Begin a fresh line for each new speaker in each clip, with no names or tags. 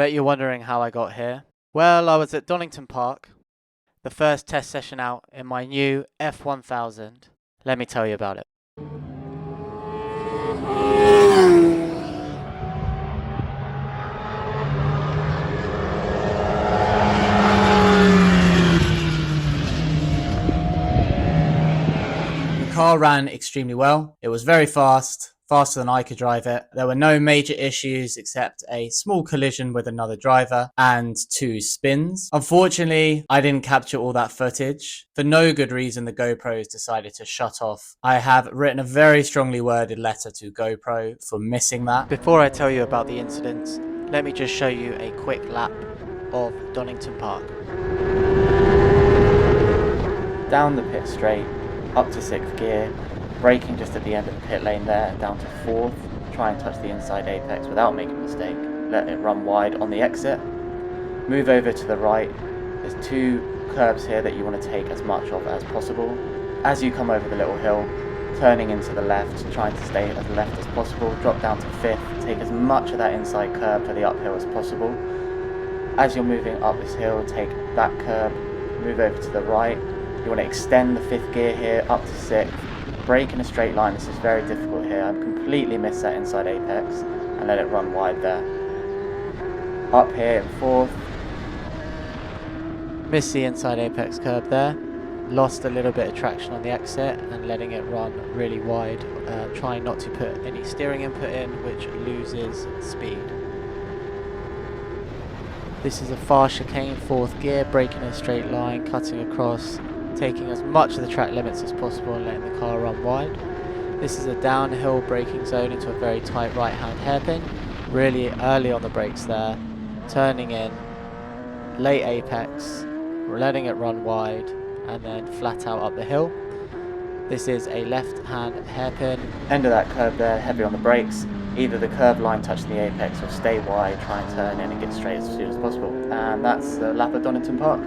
Bet you're wondering how I got here. Well, I was at Donnington Park, the first test session out in my new F1000. Let me tell you about it.
The car ran extremely well. It was very fast, faster than I could drive it. There were no major issues except a small collision with another driver and 2 spins. Unfortunately, I didn't capture all that footage. For no good reason, the GoPros decided to shut off. I have written a very strongly worded letter to GoPro for missing that.
Before I tell you about the incidents, let me just show you a quick lap of Donnington Park. Down the pit straight, up to 6th gear, braking just at the end of the pit lane there, down to 4th, try and touch the inside apex without making a mistake, let it run wide on the exit, move over to the right. There's 2 curbs here that you want to take as much of as possible. As you come over the little hill, turning into the left, trying to stay as left as possible, drop down to 5th, take as much of that inside curb for the uphill as possible. As you're moving up this hill, take that curb, move over to the right. You want to extend the 5th gear here up to 6th, brake in a straight line. This is very difficult here. I've completely missed that inside apex and let it run wide there. Up here in 4th. Missed the inside apex curb there. Lost a little bit of traction on the exit and letting it run really wide, trying not to put any steering input in, which loses speed. This is a fast chicane, 4th gear, braking in a straight line, cutting across, taking as much of the track limits as possible and letting the car run wide. This is a downhill braking zone into a very tight right hand hairpin, really early on the brakes there, turning in, late apex, letting it run wide and then flat out up the hill. This is a left hand hairpin, end of that curve there, heavy on the brakes. Either the curb line touching the apex or stay wide, try and turn in and get straight as soon as possible. And that's the lap at Donnington Park.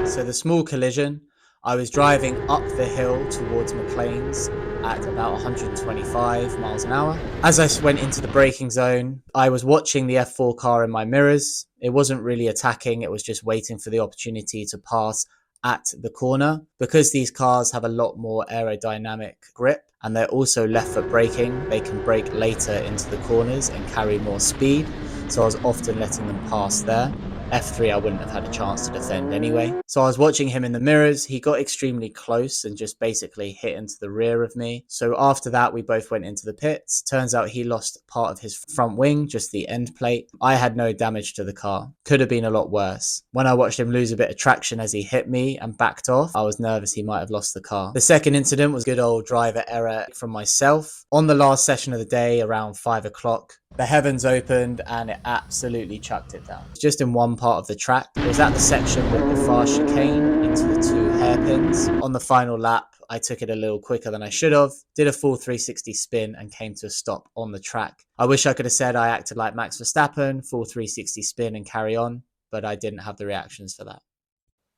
So the small collision, I was driving up the hill towards McLean's at about 125 miles an hour. As I went into the braking zone, I was watching the F4 car in my mirrors. It wasn't really attacking, it was just waiting for the opportunity to pass at the corner. Because these cars have a lot more aerodynamic grip and they're also left foot braking, they can brake later into the corners and carry more speed. So I was often letting them pass there. F3 I wouldn't have had a chance to defend anyway. So I was watching him in the mirrors. He got extremely close and just basically hit into the rear of me. So after that we both went into the pits. Turns out he lost part of his front wing, just the end plate. I had no damage to the car. Could have been a lot worse. When I watched him lose a bit of traction as he hit me and backed off, I was nervous he might have lost the car. The second incident was good old driver error from myself. On the last session of the day around 5 o'clock, the heavens opened and it absolutely chucked it down. Just in one part of the track. It was at the section with the fast chicane into the 2 hairpins. On the final lap, I took it a little quicker than I should have, did a full 360 spin and came to a stop on the track. I wish I could have said I acted like Max Verstappen, full 360 spin and carry on, but I didn't have the reactions for that.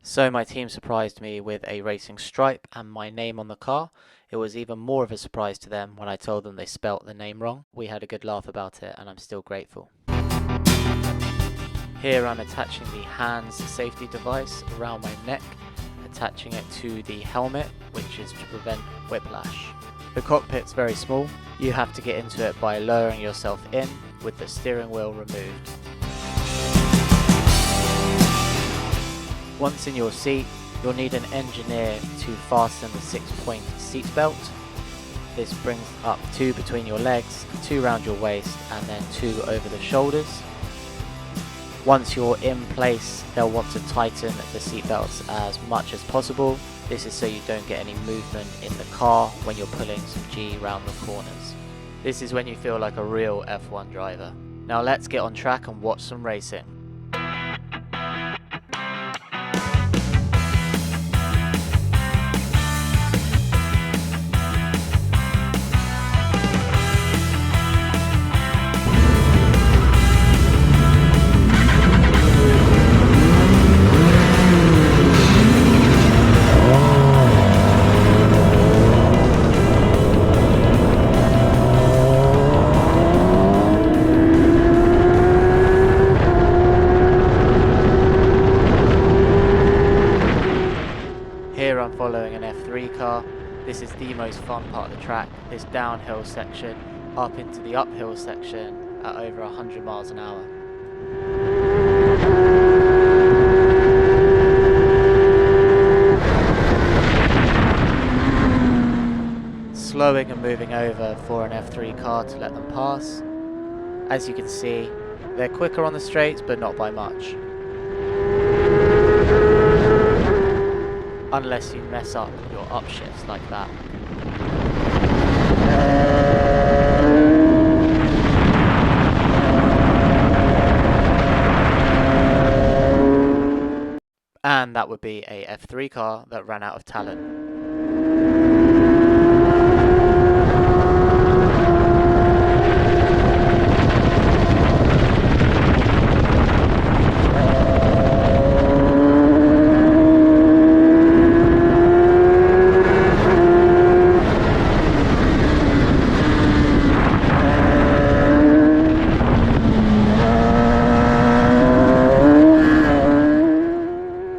So my team surprised me with a racing stripe and my name on the car. It was even more of a surprise to them when I told them they spelt the name wrong. We had a good laugh about it and I'm still grateful. Here I'm attaching the hands safety device around my neck, attaching it to the helmet, which is to prevent whiplash. The cockpit's very small. You have to get into it by lowering yourself in with the steering wheel removed. Once in your seat, you'll need an engineer to fasten the 6-point seat belt. This brings up 2 between your legs, 2 around your waist, and then 2 over the shoulders. Once you're in place, they'll want to tighten the seat belts as much as possible. This is so you don't get any movement in the car when you're pulling some G around the corners. This is when you feel like a real F1 driver. Now let's get on track and watch some racing. Here I'm following an F3 car. This is the most fun part of the track, this downhill section up into the uphill section at over 100 miles an hour. Slowing and moving over for an F3 car to let them pass. As you can see, they're quicker on the straights, but not by much. Unless you mess up your upshifts like that. And that would be a F3 car that ran out of talent.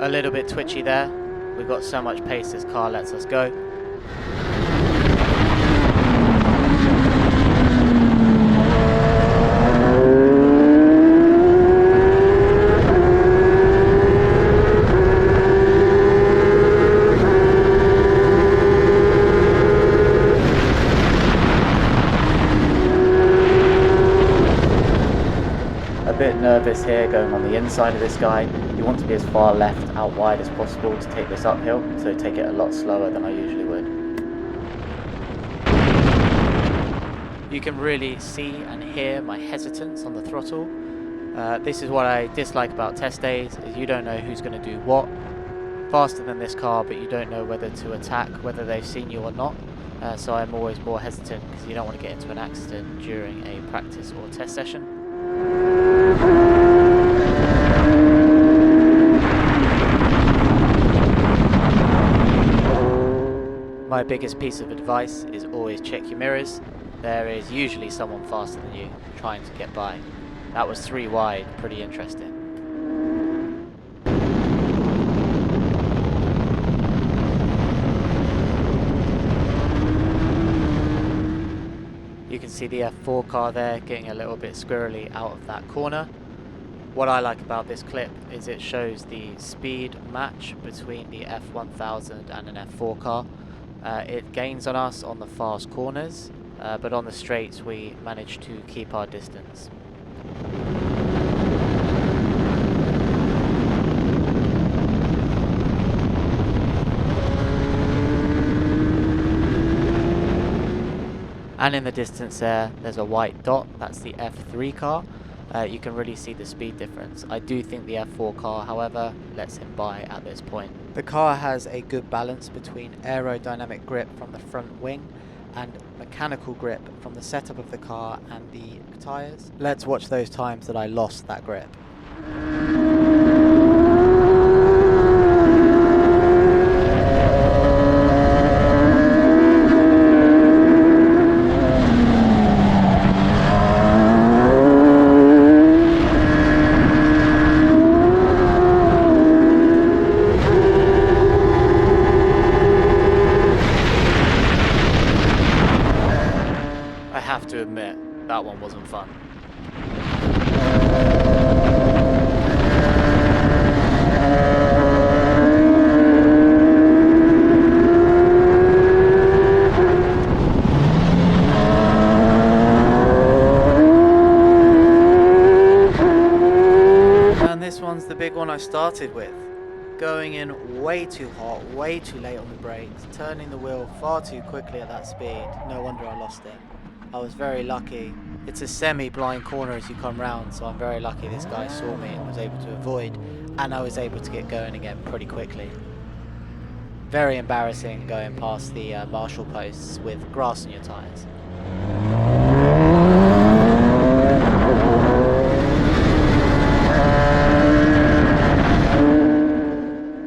A little bit twitchy there. We've got so much pace this car lets us go. A bit nervous here going on the inside of this guy. You want to be as far left out wide as possible to take this uphill, so take it a lot slower than I usually would. You can really see and hear my hesitance on the throttle. This is what I dislike about test days, is you don't know who's going to do what. Faster than this car, but you don't know whether to attack, whether they've seen you or not. So I'm always more hesitant because you don't want to get into an accident during a practice or test session. My biggest piece of advice is always check your mirrors. There is usually someone faster than you trying to get by. That was 3 wide, pretty interesting. You can see the F4 car there getting a little bit squirrely out of that corner. What I like about this clip is it shows the speed match between the F1000 and an F4 car. It gains on us on the fast corners, but on the straights we manage to keep our distance. And in the distance there's a white dot, that's the F3 car. You can really see the speed difference. I do think the F4 car, however, lets him by at this point. The car has a good balance between aerodynamic grip from the front wing and mechanical grip from the setup of the car and the tyres. Let's watch those times that I lost that grip. I have to admit, that one wasn't fun. And this one's the big one I started with. Going in way too hot, way too late on the brakes, turning the wheel far too quickly at that speed. No wonder I lost it. I was very lucky. It's a semi-blind corner as you come round, so I'm very lucky this guy saw me and was able to avoid, and I was able to get going again pretty quickly. Very embarrassing going past the marshal posts with grass on your tyres.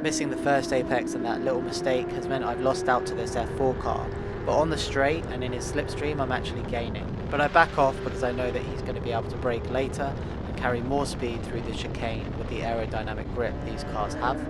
Missing the first apex and that little mistake has meant I've lost out to this F4 car. But on the straight and in his slipstream I'm actually gaining. But I back off because I know that he's going to be able to brake later and carry more speed through the chicane with the aerodynamic grip these cars have.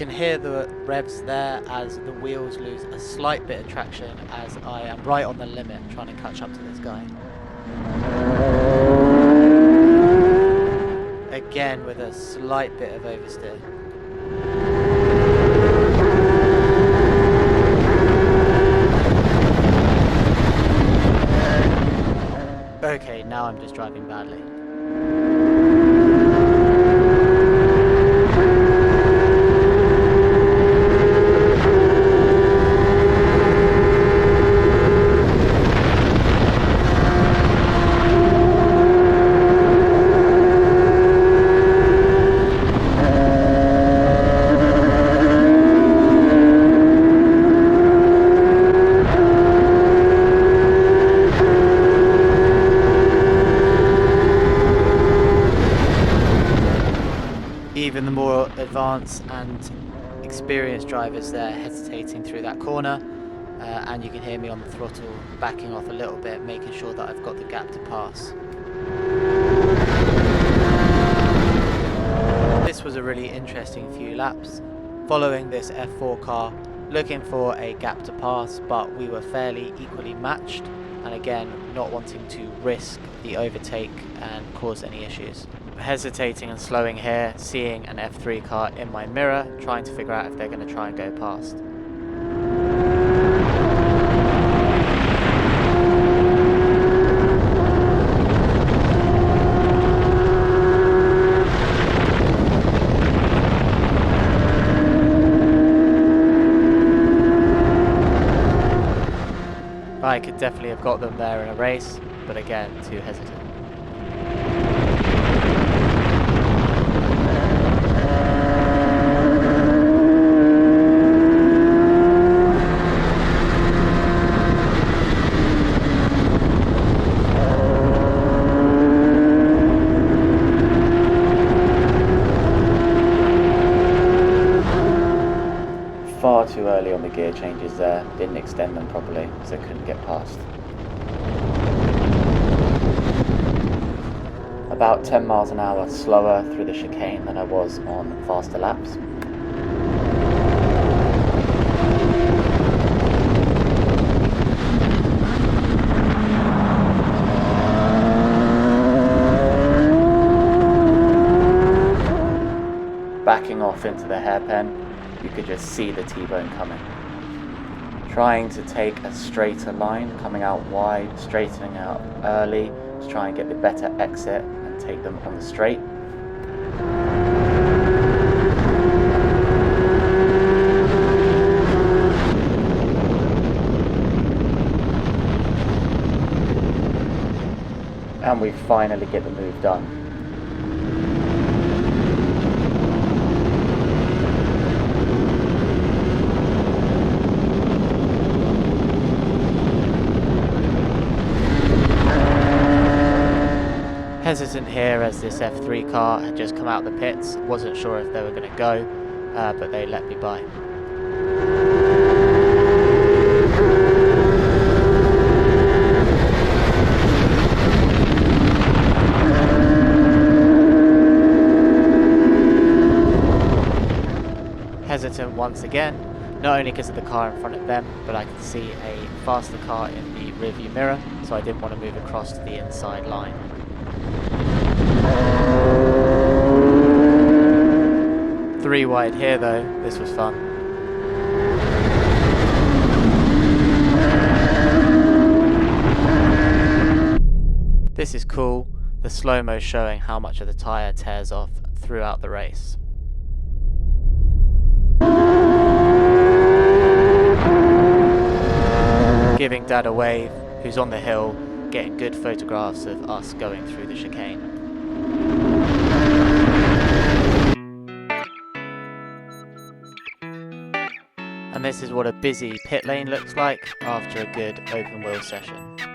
can hear the revs there as the wheels lose a slight bit of traction as I am right on the limit trying to catch up to this guy. Again with a slight bit of oversteer. Okay, now I'm just driving badly. Even the more advanced and experienced drivers there hesitating through that corner, and you can hear me on the throttle backing off a little bit, making sure that I've got the gap to pass. This was a really interesting few laps, following this F4 car, looking for a gap to pass, but we were fairly equally matched, and again not wanting to risk the overtake and cause any issues. Hesitating and slowing here, seeing an F3 car in my mirror, trying to figure out if they're going to try and go past. I could definitely have got them there in a race, but again, too hesitant.
Far too early on the gear changes there, didn't extend them properly, so couldn't get past. About 10 miles an hour slower through the chicane than I was on faster laps. Backing off into the hairpin, you could just see the T-bone coming. Trying to take a straighter line, coming out wide, straightening out early to try and get the better exit and take them on the straight. And we finally get the move done. Hesitant here as this F3 car had just come out the pits, wasn't sure if they were going to go, but they let me by. Hesitant once again, not only because of the car in front of them, but I could see a faster car in the rearview mirror, so I didn't want to move across to the inside line. Three wide here though, this was fun. This is cool, the slow-mo showing how much of the tyre tears off throughout the race. Giving Dad a wave, who's on the hill, getting good photographs of us going through the chicane. And this is what a busy pit lane looks like after a good open wheel session.